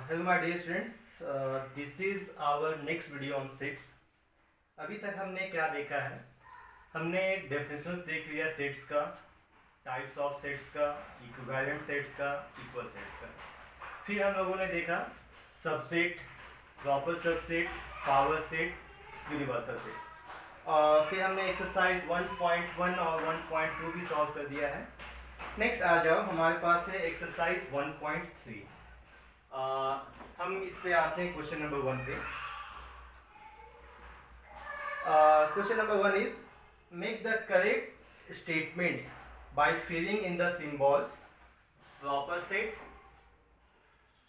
Hello my dear students, this is our next video on sets. अभी तक हमने क्या देखा है? हमने डेफिनेशंस देख लिया सेट्स का, टाइप्स ऑफ सेट्स का, इक्विवेलेंट सेट्स का, इक्वल सेट्स का। फिर हम लोगों ने देखा subset, proper subset, power set, universal set. और फिर हमने एक्सरसाइज 1.1 और 1.2 भी सॉल्व कर दिया है। नेक्स्ट आ जाओ, हमारे पास है एक्सरसाइज 1.3। हम इस पे आते हैं क्वेश्चन नंबर 1 पे। Question number 1 is make the correct statements by filling in the symbols proper set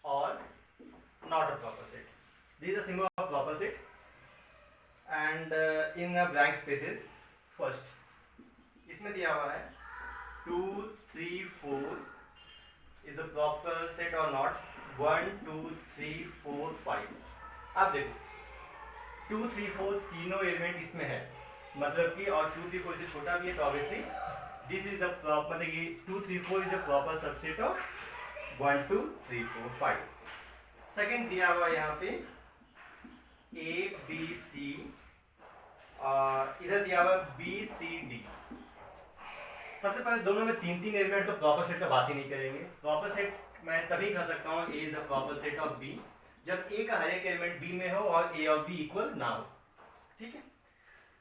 और not a proper set. This is a symbol of proper set and in blank spaces. First इसमें दिया हुआ है 2 3 4 is a proper set और not. 1 2 3 4 5। अब देखो 2 3 4 तीनों element इसमें है, मतलब कि और 2 3 4 से छोटा भी है, तो obviously this is a proper, मतलब ये 2 3 4 is a proper subset of 1 2 3 4 5। Second दिया हुआ यहाँ पे ए बी सी, इधर दिया हुआ बी सी डी। सबसे पहले दोनों में तीन तीन एलिमेंट, तो प्रॉपर सेट का बात ही नहीं करेंगे। प्रॉपर सेट मैं तभी कह सकता हूँ A is a proper set of B जब ए का हर एक एलिमेंट बी में हो और ए और बी इक्वल ना हो। ठीक है,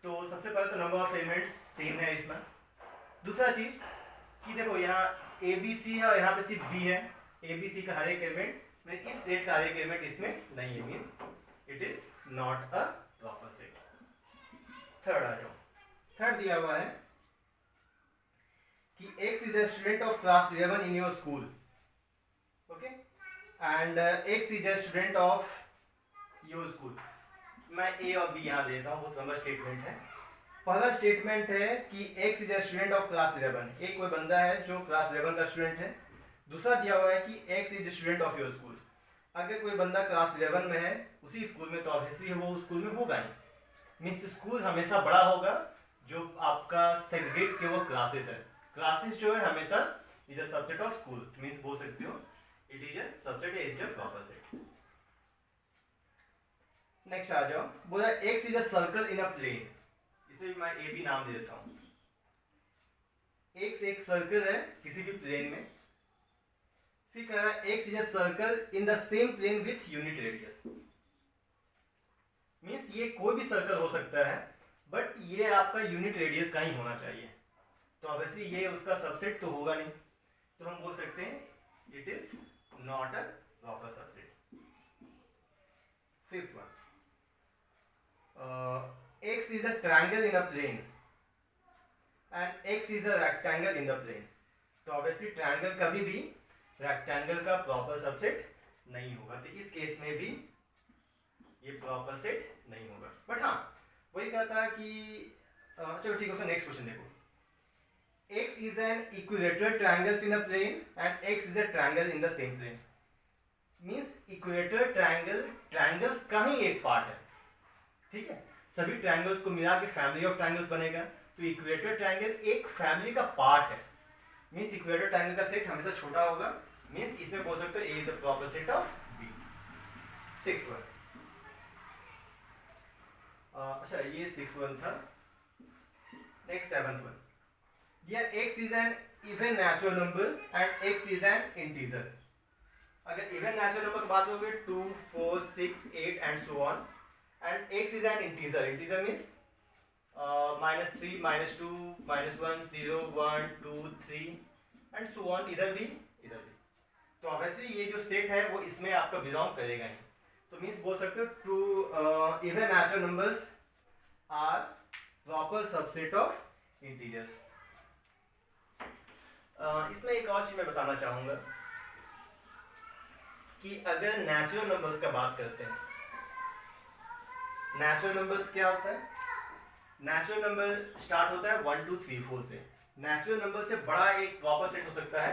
तो सबसे पहले तो नंबर ऑफ एलिमेंट्स सेम है इसमें। दूसरा चीज कि देखो यहाँ ए बी सी है और यहाँ पे सिर्फ बी है। ए बी सी का हर एक एलिमेंट, इस सेट का हर एक एलिमेंट इसमें नहीं है, means it is not a proper set. Third आ जाओ। थर्ड दिया हुआ है कि x is a student of class 11 in your school, okay, and x is a student of your school. मैं ए और बी यहाँ देता हूँ, बहुत लंबा स्टेटमेंट है। पहला स्टेटमेंट है कि x is a student of class 11, एक कोई बंदा है जो क्लास 11 का स्टूडेंट है। दूसरा दिया हुआ है कि x is a student of your school. अगर कोई बंदा क्लास 11 में है उसी स्कूल में, तो ऑब्वियसली वो उस स्कूल में होगा ही, मीन्स स्कूल हमेशा बड़ा होगा। जो आपका सेग्रेगेट के वो क्लासेस है, क्लासेस जो है हमेशा is a subset of school, means बोल सकते हो it is a subset, is a proper set. Next आ जाओ, बोला X is a circle in a plane. इसे मैं ए बी नाम दे देता हूं। एक्स एक सर्कल है किसी भी प्लेन में। फिर कह रहा है X is a circle in the same plane with unit radius. Means ये कोई भी सर्कल हो सकता है, बट ये आपका यूनिट रेडियस का ही होना चाहिए। तो ऑब्वियसली ये उसका सबसेट तो होगा नहीं, तो हम बोल सकते हैं it is not a proper subset. Fifth one, x is a triangle in a plane and x is a rectangle in the plane। तो ऑब्वियसली ट्रायंगल कभी भी रेक्टेंगल का प्रॉपर सबसेट नहीं होगा, तो इस केस में भी ये प्रॉपर सेट नहीं होगा। बट हाँ, वही कहता है कि चलो ठीक है, नेक्स्ट क्वेश्चन देखो। x is an equilateral triangles in a plane and x is a triangle in the same plane। Means equilateral triangle triangles का ही एक पार्ट है। ठीक है, सभी ट्रायंगल्स को मिला के फैमिली ऑफ ट्रायंगल्स बनेगा, तो इक्वेटर ट्रायंगल एक फैमिली का पार्ट है। मींस इक्वेटर ट्रायंगल का सेट हमेशा छोटा होगा, मींस इसमें बोल सकते हो A is a proper set of B. Sixth one, अच्छा ये सिक्स्थ वन था। नेक्स्ट सेवंथ वन, दिया x is an even natural number and x is an integer। अगर इवन नेचुरल नंबर की बात करोगे 2 4 6 8 and so on, and x is an integer। integer means -3 -2 -1 0 1 2 3 and so on, इधर भी इधर भी। तो ऑब्वियसली ये जो सेट है वो इसमें आपका बिलोंग करेगा ही। तो मीन्स बोल सकते हो two even natural numbers are proper subset of integers. इसमें एक और चीज मैं बताना चाहूंगा कि अगर नेचुरल नंबर्स का बात करते हैं, नेचुरल नंबर्स क्या होता है? नेचुरल नंबर स्टार्ट होता है 1 2 3 4 से। नेचुरल नंबर से बड़ा एक प्रॉपर सेट हो सकता है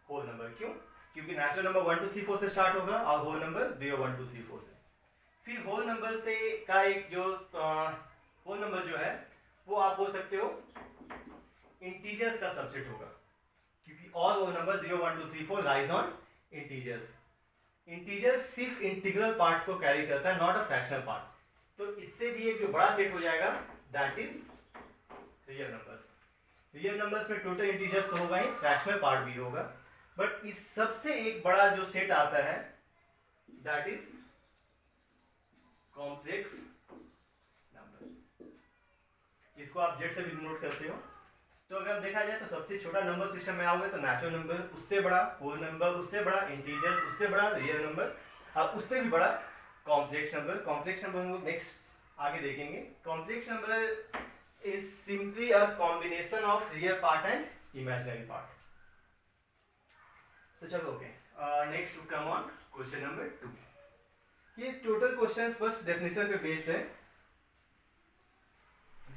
होल नंबर। क्यों? क्योंकि नेचुरल नंबर 1 2 3 4 से स्टार्ट होगा और होल नंबर 0 1 2 3 4 से। फिर होल नंबर से का एक जो होल नंबर जो है वो आप बोल सकते हो इंटीजर्स का सबसेट होगा, क्योंकि all whole number 0 1 2 3 4 lies on integers. Integer सिर्फ इंटीग्रल पार्ट को कैरी करता है, नॉट अ फ्रैक्शनल पार्ट। तो इससे भी एक जो बड़ा सेट हो जाएगा that is real numbers. Real numbers में टोटल इंटीजर्स तो होगा ही, फ्रैक्शनल पार्ट भी होगा, बट इस सबसे एक बड़ा जो सेट आता है दैट इज कॉम्प्लेक्स नंबर। इसको आप जेड से भी नोट करते हो। तो अगर देखा जाए तो सबसे छोटा नंबर सिस्टम में आओगे तो नेचुरल नंबर, उससे बड़ा होल नंबर, उससे बड़ा इंटीजर्स, उससे बड़ा रियल नंबर, और उससे भी बड़ा कॉम्प्लेक्स नंबर। कॉम्प्लेक्स नंबर हम लोग नेक्स्ट आगे देखेंगे। Complex number is simply a combination of real part and imaginary part. तो चलो okay, next to come on question number 2। ये टोटल क्वेश्चंस बस डेफिनेशन पे बेस्ड है।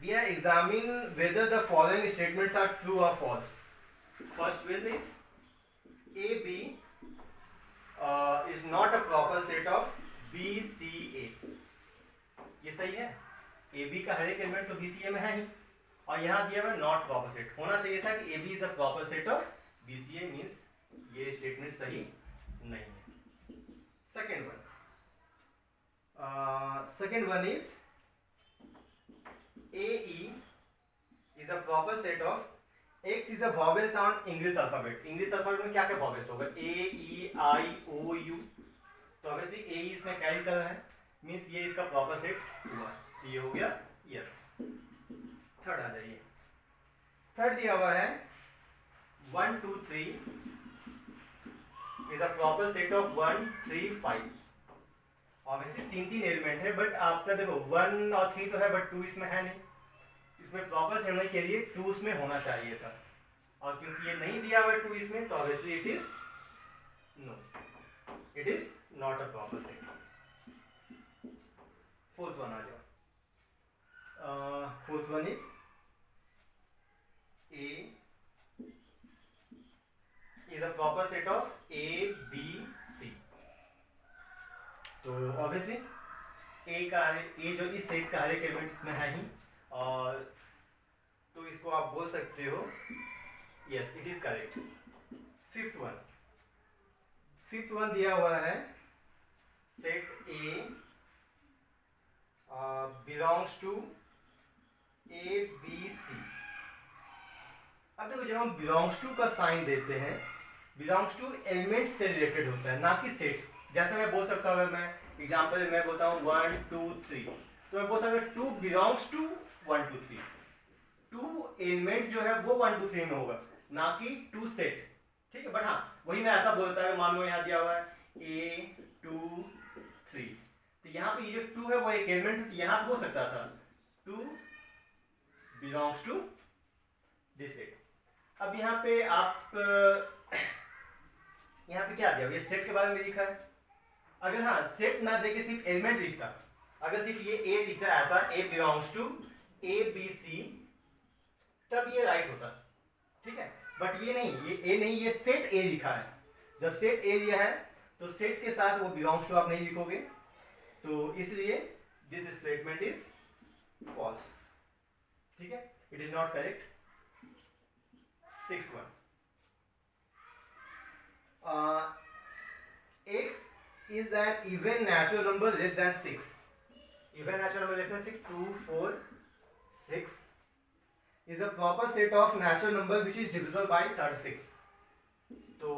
They are examine whether the following statements are true or false. First one is AB is not a proper set of BCA. ये सही है? AB का हर एक element तो BCA में है ही, और यहाँ दिया हुआ नॉट प्रॉपर सेट। होना चाहिए था कि AB is a proper set of BCA, means ये स्टेटमेंट सही नहीं है। Second one is AE is a proper set of X is a vowel sound English alphabet. English alphabet में क्या क्या vowels होगा? A, E, I, O, U। तो obviously AE इसमें कैरी कर रहा है, मीन्स ये इसका प्रॉपर सेट हुआ। ये हो गया यस। थर्ड आ जाइए। थर्ड दिया हुआ है 1 2 3 is a proper set of 1 3 5। Obviously तीन एलिमेंट है, बट आपका देखो 1 और 3 तो है, बट 2 इसमें है नहीं। इसमें प्रॉपर सेट होने के लिए 2 इसमें होना चाहिए था, और क्योंकि ये नहीं दिया हुआ है 2 इसमें, तो obviously it is no, it is not a proper set. Fourth one आ जाओ। Fourth one is A is a proper set of A, B, C। तो ऑब्वियसली ए का ए जो इस सेट का हर एक एलिमेंट इसमें है ही, और तो इसको आप बोल सकते हो yes it is correct. Fifth one दिया हुआ है set A belongs to A B C. अब देखो जब हम बिलोंग्स टू का साइन देते हैं, बिलोंग्स टू एलिमेंट से रिलेटेड होता है, ना कि सेट्स। जैसे मैं बोल सकता हूँ, अगर मैं एग्जाम्पल मैं बोलता हूँ 1 2 3, तो मैं बोल सकता हूँ 2 बिलोंग्स टू 1 2 3। 2 एलिमेंट जो है वो 1 2 3 में होगा, ना कि 2 सेट। ठीक है, बट हाँ वही मैं ऐसा बोलता है, मान लो यहाँ दिया हुआ है A 2 3, तो यहाँ पे ये जो 2 है वो एक एलिमेंट है, यहाँ पे हो सकता था 2 बिलोंग्स टू दिस सेट। अब यहाँ पे आप यहाँ पे क्या दिया, ये सेट के बारे में लिखा है। अगर हाँ सेट ना देके सिर्फ एलिमेंट लिखता, अगर सिर्फ ये ए लिखता ऐसा A belongs to A B C, तब ये राइट होता। ठीक है, बट ये नहीं, ये ए नहीं, ये सेट ए लिखा है। जब सेट ए लिया है तो सेट के साथ वो बिलोंग्स टू आप नहीं लिखोगे, तो इसलिए दिस स्टेटमेंट इज फॉल्स। ठीक है, it is not correct. Sixth one, x is an even natural number less than 6. Even natural number less than 6, 2 4 6 is a proper set of natural number which is divisible by 36. तो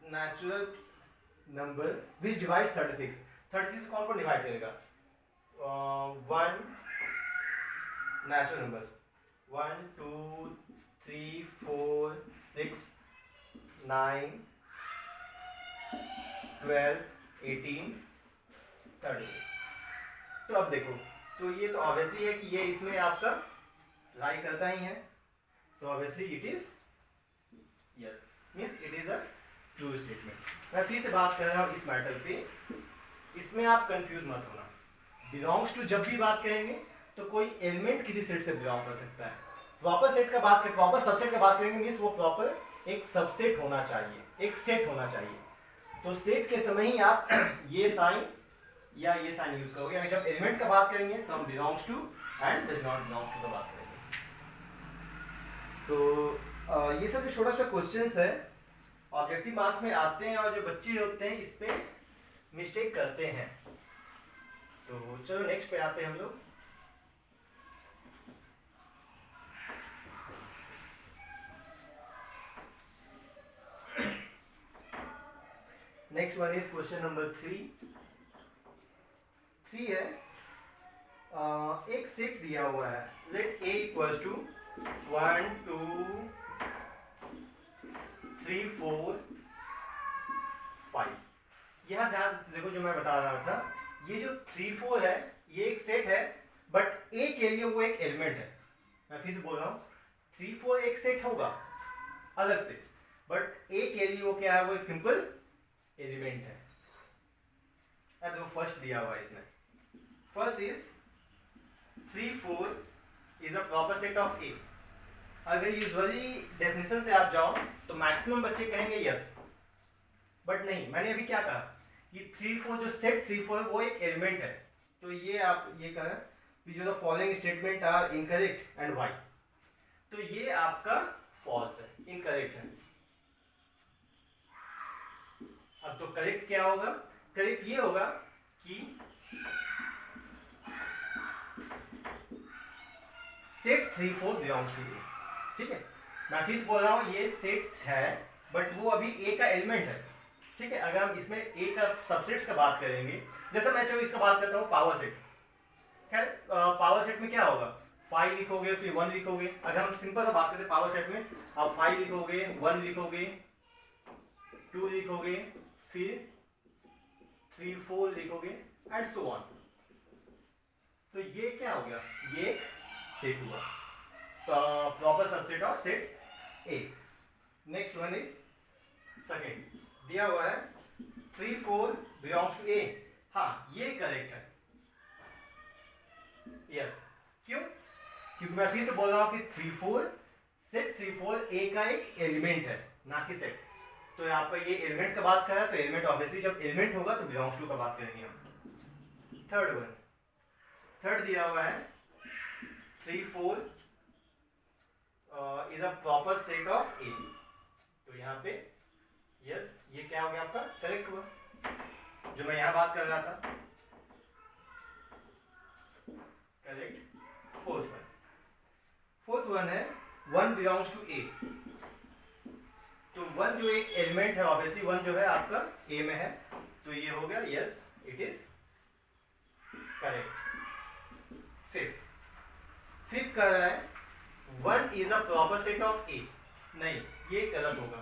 natural number which divides 36, 36 कौन कौन divide करेगा? 1 natural numbers 1 2 3 4 6 9 12 18 36। तो अब देखो, तो ये तो ऑब्वियसली है कि ये इसमें आपका लाई करता ही है, तो obviously it is yes, means it is a true statement. मैं फिर से बात कर रहा हूँ इस मैटर पे, इसमें आप कंफ्यूज मत होना। बिलोंग्स टू जब भी बात करेंगे तो कोई एलिमेंट किसी सेट से बिलोंग कर सकता है। प्रॉपर सेट का बात करें, प्रॉपर सबसेट का बात करेंगे, मींस वो प्रॉपर एक सबसेट होना चाहिए, एक सेट होना चाहिए। तो सेट के समय ही आप ये साइन या ये साइन यूज करोगे। अगर जब एलिमेंट का बात करेंगे तो हम belongs to and does not belongs to का बात करेंगे। तो ये सब जो छोटा सा क्वेश्चंस है ऑब्जेक्टिव मार्क्स में आते हैं, और जो बच्चे होते हैं इस पे मिस्टेक करते हैं। तो चलो नेक्स्ट पे आते हैं हम लोग। Next one is question number 3 है। एक सेट दिया हुआ है, लेट ए इक्वल्स टू 1 2 3 4 5। यह ध्यान से देखो, जो मैं बता रहा था, ये जो 3 4 है ये एक सेट है, बट ए के लिए वो एक एलिमेंट है। मैं फिर से बोल रहा हूँ, 3 4 एक सेट होगा अलग से, बट ए के लिए वो क्या है, वो एक सिंपल एलिमेंट है। अब देखो फर्स्ट दिया हुआ है इसमें, first is 3 4 is a proper set of A. अगर यूजुअली डेफिनेशन से आप जाओ तो मैक्सिमम बच्चे कहेंगे यस, बट नहीं, मैंने अभी क्या कहा, ये 3 4 जो सेट 3 4 वो एक एलिमेंट है। तो ये आप ये करें, जो the following statement are incorrect and why. तो ये आपका फॉल्स है, इनकरेक्ट है। अब तो करेक्ट क्या होगा, करेक्ट ये होगा कि सेट 3 4 बिलोंग्स टू ए। ठीक है, मैं फिर बोल रहा हूँ, ये सेट है बट वो अभी ए का एलिमेंट है। ठीक है, अगर हम इसमें ए का सबसेट्स का बात करेंगे, जैसे मैं चलो इसका बात करता हूँ पावर सेट। खैर पावर सेट में क्या होगा, 5 लिखोगे फिर 1 लिखोगे। अगर हम सिंपल सा बात करते हैं पावर सेट में, आप 5 लिखोगे 1 लिखोगे 2 लिखोगे फिर 3 4 लिखोगे एंड सो ऑन। तो ये क्या हो गया, ये एक सेट हुआ, proper subset of set A. Next one is second, दिया हुआ है 3 4 बिलोंग्स टू ए। हाँ ये करेक्ट है, यस। क्यों, क्योंकि मैं फिर से बोल रहा हूं कि 3 4 सेट 3 4 ए का एक एलिमेंट है, ना कि सेट। तो यहाँ पर ये एलिमेंट का बात कर रहा है, तो एलिमेंट ऑब्वियसली जब एलिमेंट होगा तो बिलोंग्स टू का बात करेंगे हम। थर्ड वन, थर्ड दिया हुआ है 3 4 is a proper set of A. तो यहाँ पे यस, ये क्या हो गया आपका, करेक्ट हुआ, जो मैं यहाँ बात कर रहा था, करेक्ट। फोर्थ वन है 1 बिलोंग्स टू ए। तो 1 जो एक एलिमेंट है, ऑब्वियसली 1 जो है आपका ए में है, तो ये हो गया yes, it is correct. Fifth कह रहा है 1 is a proper set of A. नहीं, ये गलत होगा,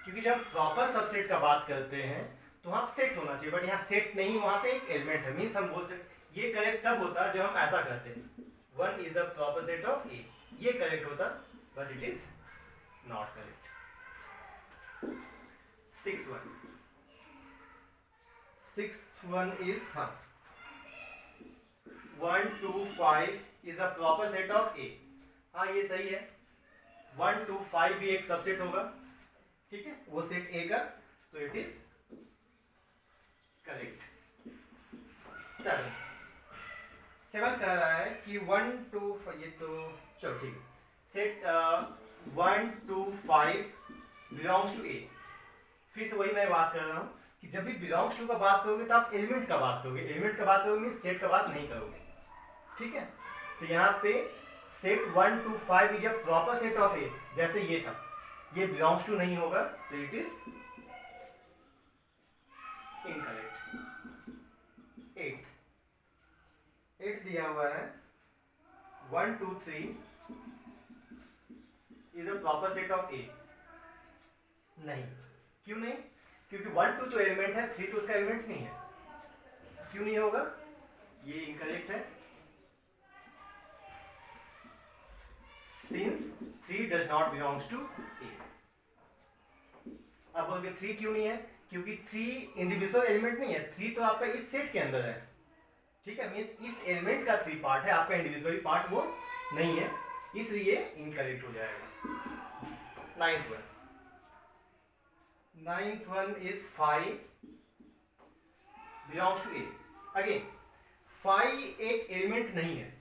क्योंकि जब प्रॉपर सबसेट का बात करते हैं तो वहां सेट होना चाहिए, बट यहाँ सेट नहीं, वहां पे एक एलिमेंट है। मीन्स हम बोल सकते, ये करेक्ट तब होता जब हम ऐसा करते हैं 1 is a proper set of A, ये करेक्ट होता, but it is not correct. Sixth one is 1 2 5 is a proper set of A. हाँ ये सही है, 1 2 5 भी एक सबसेट होगा, ठीक है, वो सेट ए का, तो इट इज करेक्ट। 7 कह रहा है कि 1 2 ये तो चलो ठीक है, सेट 1 2 5 बिलोंग्स टू ए। फिर से वही मैं बात कर रहा हूँ कि जब भी बिलोंग्स टू का बात करोगे तो आप एलिमेंट का बात करोगे, एलिमेंट का बात करोगे सेट का बात नहीं करोगे। ठीक है, तो यहाँ पे set 1 2 5 is a proper set of A, जैसे ये था, ये बिलोंग्स टू नहीं होगा, तो इट इज इनकरेक्ट। 8 दिया हुआ है 1 2 3 is a proper set of A. नहीं, क्यों नहीं, क्योंकि 1 2 तो एलिमेंट है, 3 तो उसका एलिमेंट नहीं है। क्यों नहीं होगा, ये इनकरेक्ट है, since 3 does not belongs to A. अब बोलोगे 3 क्यों नहीं है, क्योंकि 3 इंडिविजुअल एलिमेंट नहीं है, 3 तो आपका इस सेट के अंदर है। ठीक है, मींस इस एलिमेंट का 3 पार्ट है, आपका इंडिविजुअल पार्ट वो नहीं है, इसलिए इनकरेक्ट हो जाएगा। Ninth one is 5 belongs to A. Again 5 एक एलिमेंट नहीं है,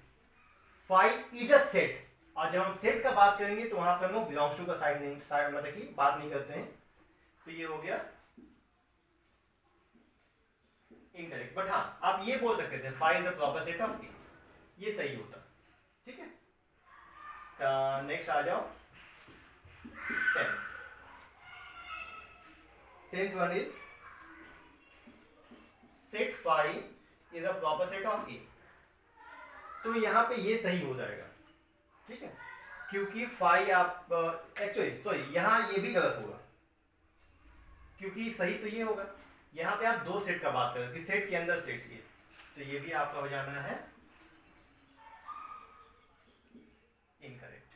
5 इज अ सेट, और जब हम सेट का बात करेंगे तो वहां पर हम लोग बिलोंग्स टू का साइड नहीं, मतलब कि बात नहीं करते हैं। तो ये हो गया इनकरेक्ट, बट हाँ आप ये बोल सकते थे five is a proper set of A, ये सही होता। ठीक है, नेक्स्ट आ जाओ 10th one is set five is a proper set of A. तो यहां पे ये सही हो जाएगा, ठीक है, क्योंकि फाइव आप एक्चुअली सॉरी यहां ये भी गलत होगा, क्योंकि सही तो ये होगा, यहां पे आप दो सेट का बात कर रहे हो कि सेट के अंदर सेट ये, तो ये भी आपका हो जाना है इनकरेक्ट।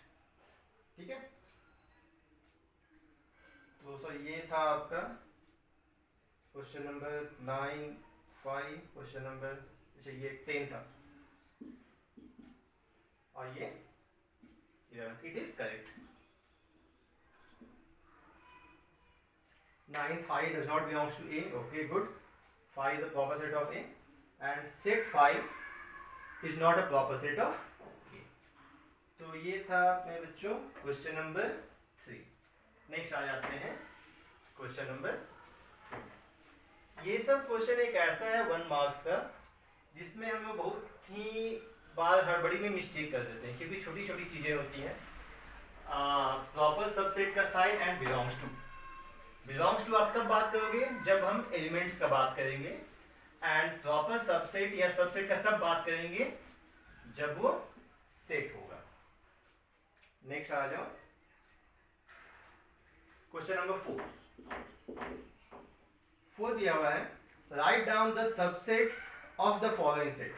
ठीक है, तो सर ये था आपका क्वेश्चन नंबर 9, 5, क्वेश्चन नंबर, अच्छा ये 10 था और ये 11th, it is correct. 9, 5 does not belongs to A, okay good, 5 is a proper set of A and set 5 is not a proper set of A। तो ये था अपने बच्चों क्वेश्चन नंबर 3। नेक्स्ट आ जाते हैं क्वेश्चन नंबर 4। ये सब question एक ऐसा है 1 मार्क्स का जिसमें हम लोग बहुत ही बार हड़बड़ी में मिस्टेक कर देते हैं, क्योंकि छोटी छोटी चीजें होती हैं। प्रॉपर सबसेट का साइन एंड बिलोंग्स टू आप तब बात करोगे जब हम एलिमेंट्स का बात करेंगे, एंड प्रॉपर सबसेट या सबसेट का तब बात करेंगे जब वो सेट होगा। नेक्स्ट आ जाओ क्वेश्चन नंबर 4 दिया हुआ है, write down the subsets of the following set.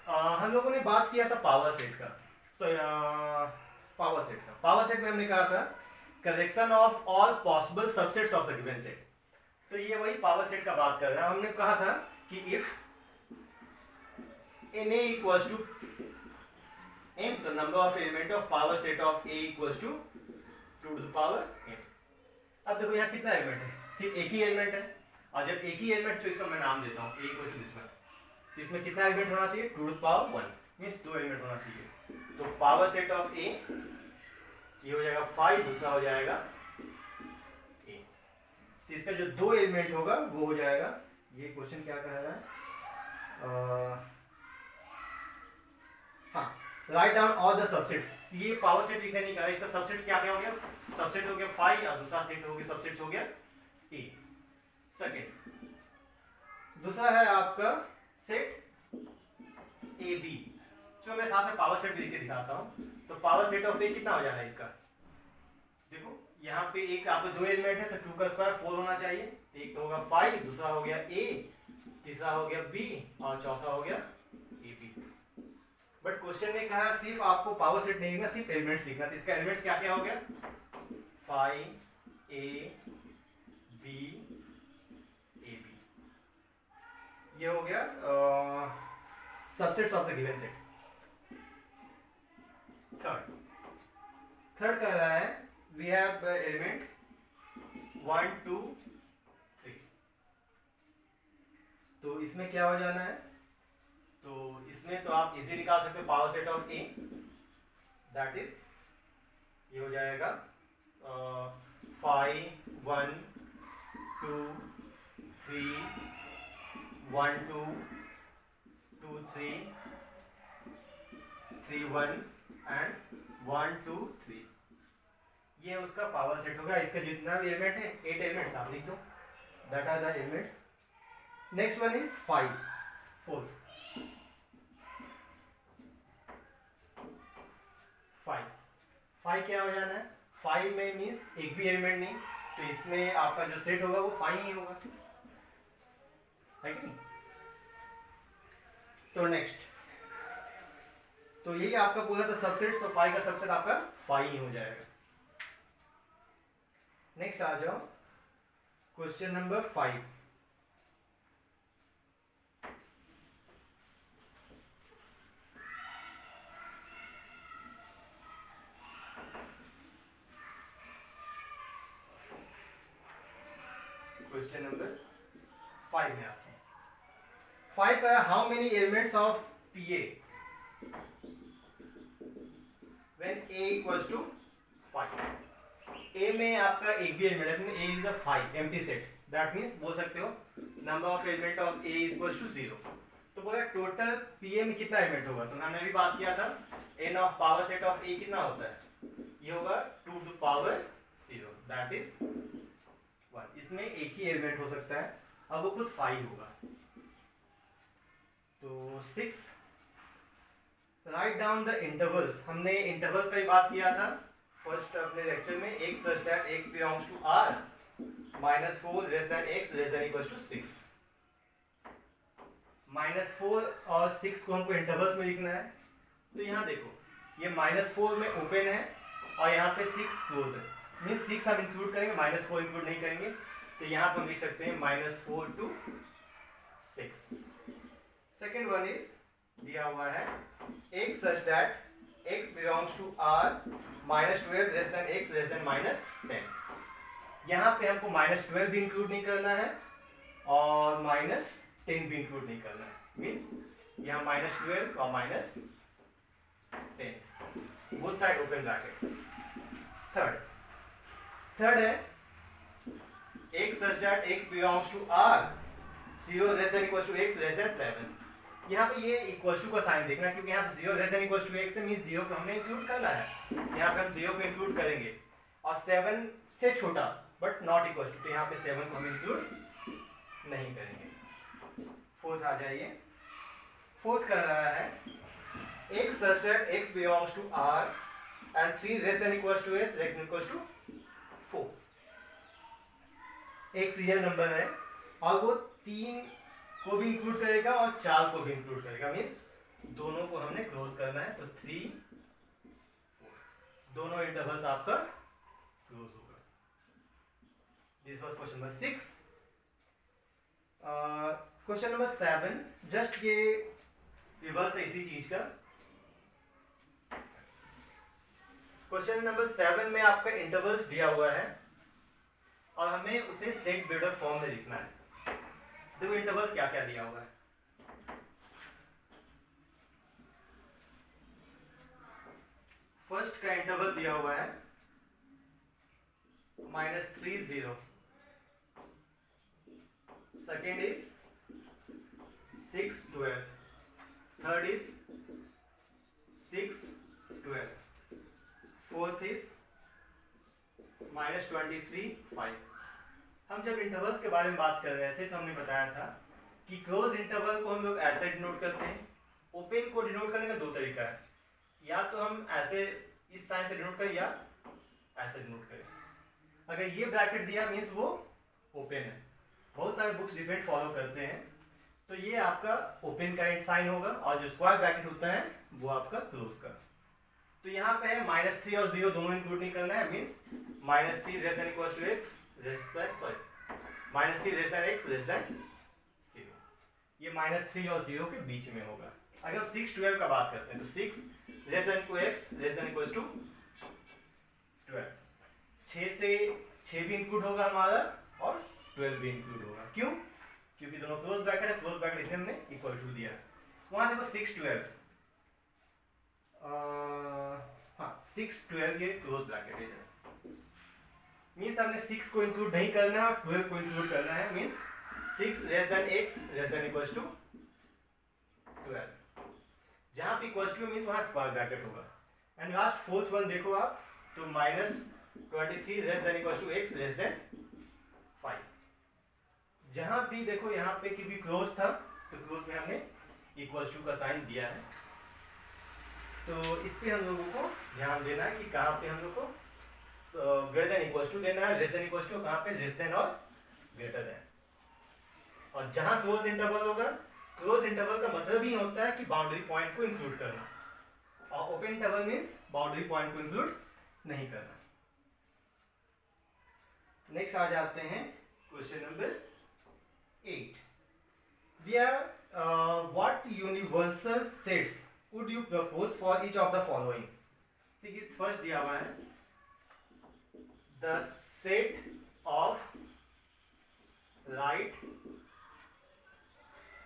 हम लोगों ने बात किया था पावर सेट का, पावर सेट में हमने कहा था correction of all possible subsets of the given set. तो ये वही पावर सेट का बात कर रहा है। हमने कहा था कि if n a equals to m, the number of element of power set of a equals to 2 to the power m। अब देखो यहाँ कितना एलिमेंट है, सिर्फ एक ही एलिमेंट है, और जब एक ही एलिमेंट तो इसका मैं नाम देता हूँ a equals to this one, तो इसमें कितना एलिमेंट होना चाहिए 2 to the power 1, means 2 element होना चाहिए। तो पावर सेट ऑफ a ये हो जाएगा 5, दूसरा हो जाएगा a, तो इसका जो 2 एलिमेंट होगा वो हो जाएगा, ये क्वेश्चन क्या कह रहा है, हाँ write down all the subsets. ये पावर सेट लिखने नहीं कहा, इसका सबसेट्स क्या क्या हो गया, सबसेट हो गया 5 और दूसरा सेट हो गया, सबसेट्स हो गया a। सेकंड दूसरा है आपका सेट ए बी, जो मैं साथ में पावर सेट भी लिख के दिखाता हूँ। तो पावर सेट ऑफ ए कितना हो जाना है इसका, देखो यहाँ पे एक आपके 2 एलिमेंट है तो 2 का स्क्वायर 4 होना चाहिए, एक तो होगा 5, दूसरा हो गया a, तीसरा हो गया b और चौथा हो गया ए बी। बट क्वेश्चन में कहा सिर्फ आपको पावर सेट नहीं लिखना, सिर्फ एलिमेंट्स लिखना। तो इसका एलिमेंट्स क्या क्या हो गया 5 a b a b, ये हो गया subsets of the given set. Third कह रहा है वी हैव एलिमेंट 1 2 3, तो इसमें क्या हो जाना है, तो इसमें तो आप इजीली निकाल सकते हो power set of A, that is ये हो जाएगा 5 1 2 3 1 2 2 3 3 1 एंड 1 2 3, ये उसका पावर सेट होगा। इसका जितना भी एलिमेंट है 8 एलिमेंट्स आप लिख दो, that are the elements. Next one is 5 5 क्या हो जाना है, 5 में मीन्स एक भी एलिमेंट नहीं, तो इसमें आपका जो सेट होगा वो 5 ही होगा, है कि नहीं। तो नेक्स्ट, तो यही आपका पूरा था सबसेट, तो 5 का सबसेट आपका 5 ही हो जाएगा। नेक्स्ट आ जाओ क्वेश्चन नंबर 5। क्वेश्चन नंबर 5 में आते हैं। 5 पर how many elements of P A when a equals to 5। A में आपका एक भी एलिमेंट है, A is a 5 empty set, that means बोल सकते हो number of element of A is equal to 0। तो बोला टोटल पीए में कितना एलिमेंट होगा, तो हमने भी बात किया था N of power set of A कितना होता है, ये होगा 2 टू पावर 0 दैट इज 1। इसमें एक ही एलिमेंट हो सकता है, अब वो खुद 5 होगा। तो 6 राइट डाउन द इंटरवल्स, हमने इंटरवल्स का ही बात किया था फर्स्ट अपने लेक्चर में, एक such that x belongs to r -4 less than x less than equals to 6। -4 और 6 को हमको इंटरवल्स में लिखना है, तो यहाँ देखो ये -4 में ओपन है और यहाँ पे 6 क्लोज है, मीन्स 6 हम इंक्लूड करेंगे, -4 इंक्लूड नहीं करेंगे, तो यहाँ पर हम लिख सकते हैं -4 to 6। सेकेंड वन इज दिया हुआ है x such that x belongs to r -12 less than x less than -10। यहाँ पे हमको -12 भी इंक्लूड नहीं करना है और -10 भी इंक्लूड नहीं करना है, मीन्स यहाँ -12 और -10 both side open bracket. Third है x such that x belongs to r 0 less than equals to x less than 7। यहाँ पे ये इक्वल टू का साइन देखना, क्योंकि यहाँ पे 0 less than equal to x है, मींस 0 को हमने इंक्लूड करना है, यहाँ पे हम 0 को इंक्लूड करेंगे और 7 से छोटा बट नॉट इक्वल टू, तो यहाँ पे 7 को हम इंक्लूड नहीं करेंगे। फोर्थ आ जाइए, फोर्थ कर रहा है x such that x belongs to r and 3 less than equal to s less than equal to 4। एक रियल नंबर है और वो 3 को भी इंक्लूड करेगा और 4 को भी इंक्लूड करेगा, मीन्स दोनों को हमने क्लोज करना है, तो 3 4 दोनों इंटरवल्स आपका क्लोज होगा। This was question number 6। Question number 7 just ये रिवर्स है इसी चीज का। क्वेश्चन नंबर 7 में आपका इंटरवल्स दिया हुआ है और हमें उसे सेट बिल्डर फॉर्म में लिखना है। देखो इंटरवल्स क्या क्या दिया हुआ है, फर्स्ट का इंटरवल दिया हुआ है -3 0, second is 6 12, third is 6 12, fourth is -23 5। हम जब इंटरवल्स के बारे में बात कर रहे थे तो हमने बताया था कि क्लोज इंटरवल को हम लोग ऐसे डिनोट करते हैं, ओपन को डिनोट करने का दो तरीका है, या तो हम ऐसे इस साइन से डिनोट करें या ऐसे डिनोट करें। अगर ये ब्रैकेट दिया मीन्स वो ओपन है, बहुत सारे बुक्स डिफरेंट फॉलो करते हैं, तो ये आपका ओपन का साइन होगा और जो स्क्वायर ब्रैकेट होता है वो आपका क्लोज का। तो यहाँ पे है -3 और 0 दोनों इंक्लूड नहीं करना है, means -3 less than equals to x less than -3 less than x less than 0। ये -3 और 0 के बीच में होगा। अगर हम 6 12 का बात करते हैं तो 6 less than to x less than equals to 12। 6 से 6 भी इंक्लूड होगा हमारा और 12 भी इंक्लूड होगा। क्यों? क्योंकि दोनों क्लोज ब्रैकेट है, क्लोज ब्रैकेट इसमें हमने इक्वल टू दिया। वहां देखो 6 12 6 12 ये क्लोज ब्रैकेट है, मीन्स हमने 6 को इंक्लूड नहीं करना है और 12 को इंक्लूड करना है, means 6 less than x less than equals to 12। जहां पे इक्वल्स टू मीन्स वहां स्क्वायर ब्रैकेट होगा। एंड लास्ट फोर्थ वन देखो आप, तो -23 less than equals to x less than 5। जहां भी देखो यहाँ पे कि भी क्लोज था तो क्लोज में हमने इक्वल्स टू का साइन दिया है, तो इस पे हम लोगों को ध्यान देना है कि कहाँ पे हम लोग को ग्रेटर देन इक्वल्स टू देना है, लेस देन इक्वल्स टू कहाँ पे लेस देन और ग्रेटर देन। और जहां क्लोज इंटरवल होगा, क्लोज इंटरवल का मतलब ही होता है कि बाउंड्री पॉइंट को इंक्लूड करना, और open interval means boundary point को इंक्लूड नहीं करना। नेक्स्ट आ जाते हैं question number 8। Dear, what universal sets would you propose for each of the following? See, इस फर्स्ट दिया हुआ है the set of right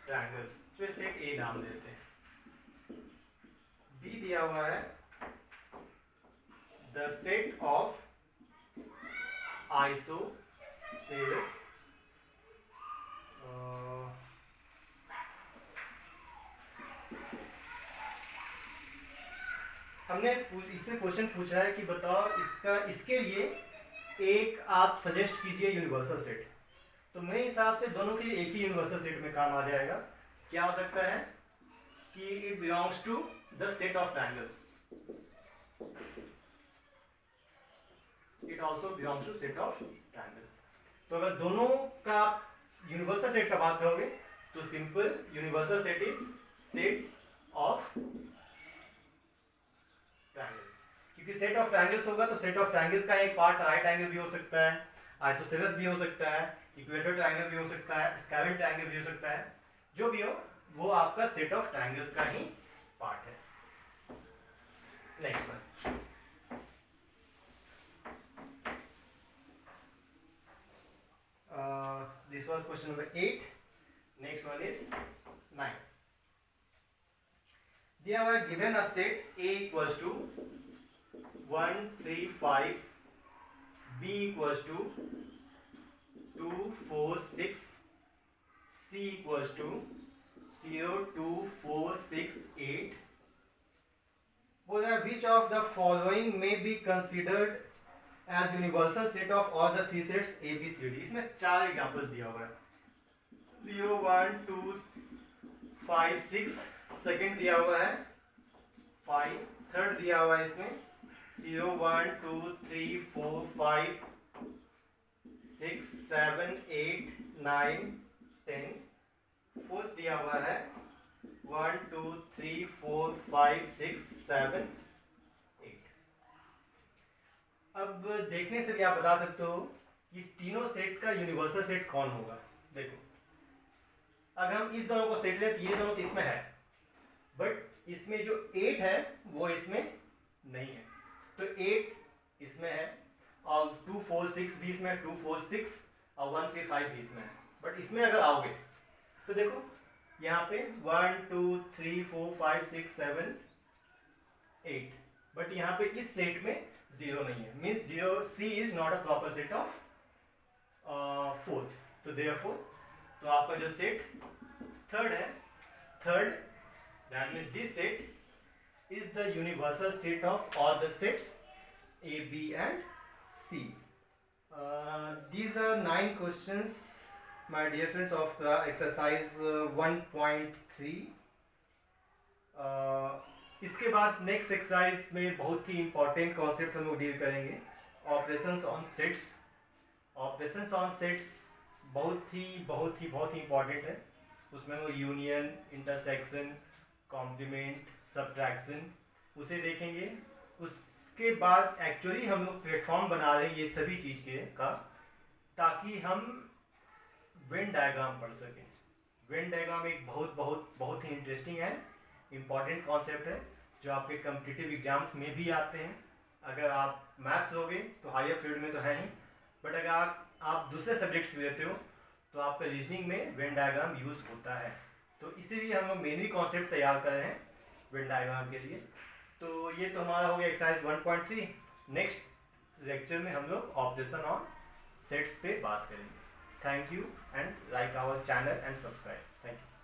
triangles, जो सेट ए नाम देते हैं। बी दिया हुआ है the set of आइसोसेलेस हमने इसमें क्वेश्चन पूछा है कि बताओ इसके लिए एक आप सजेस्ट कीजिए यूनिवर्सल सेट। तो मेरे हिसाब से दोनों के एक ही यूनिवर्सल सेट में काम आ जाएगा। क्या हो सकता है कि it belongs to the set of triangles, it also belongs to set of triangles. तो अगर दोनों का यूनिवर्सल सेट का बात करोगे तो simple universal set is set of triangles, क्योंकि सेट ऑफ ट्रायंगल्स होगा तो सेट ऑफ ट्रायंगल्स का एक पार्ट राइट एंगल भी हो सकता है, आइसोसेलेस भी हो सकता है, इक्वेटर ट्रायंगल भी हो सकता है, स्कैवेन ट्रायंगल भी हो सकता है। जो भी हो वो आपका सेट ऑफ ट्रायंगल्स का ही पार्ट है। Next one, this was question number 8. Next one is 9. They are given a set A equals to 1, 3, 5, B equals to 2, 4, 6, C equals to 0, 2, 4, 6, 8. Which of the following may be considered as universal set of all the three sets A, B, C, D? इसमें 4 examples दिया हुआ है, 0, 1, 2, 5, 6, second दिया हुआ है 5, third दिया हुआ है इसमें 0, 1, 2, 3, 4, 5, 6, 7, 8, 9, 10, फोर्थ दिया हुआ है 1, 2, 3, 4, 5, 6, 7, 8। अब देखने से भी आप बता सकते हो कि तीनों सेट का यूनिवर्सल सेट कौन होगा। देखो अगर हम इस दोनों को सेट लें तो ये दोनों तो इसमें है, बट इसमें जो 8 है वो इसमें नहीं है, तो 8 इसमें है और 2, 4, 6 भी इसमें, 2, 4, 6 और 1, 3, 5 भी इसमें है। बट इसमें अगर आओगे तो देखो यहाँ पे 1, 2, 3, 4, 5, 6, 7, 8, बट यहाँ पे इस सेट में 0 नहीं है, means 0, C is not a proper set of fourth. तो देयरफॉर तो आपका जो सेट थर्ड है, third that means this set is the universal set of all the sets A, B and C. These are 9 questions, my dear friends, of the exercise 1.3. इसके बाद next exercise में बहुत ही important concept हम लोग deal करेंगे, operations on sets. Operations on sets बहुत ही important है। उसमें वो यूनियन, इंटरसेक्शन, कॉम्प्लीमेंट, सब्ट्रैक्शन उसे देखेंगे। उसके बाद एक्चुअली हम लोग प्लेटफॉर्म बना रहे हैं ये सभी चीज़ के का, ताकि हम वेन डायग्राम पढ़ सकें। वेन डायग्राम एक बहुत ही इंटरेस्टिंग है, इम्पॉर्टेंट कॉन्सेप्ट है जो आपके कम्पिटिटिव एग्जाम्स में भी आते हैं। अगर आप मैथ्स लोगे तो हायर फील्ड में तो है ही, बट अगर आप दूसरे सब्जेक्ट्स भी लेते हो तो आपका रीजनिंग में वेन डायग्राम यूज़ होता है। तो इसीलिए हम लोग मेनली कॉन्सेप्ट तैयार कर रहे हैं वेन डायग्राम के लिए। तो ये तो हमारा हो गया एक्सरसाइज 1.3। नेक्स्ट लेक्चर में हम लोग ऑपरेशन ऑन सेट्स पे बात करेंगे। Thank you and like our channel and subscribe. Thank you.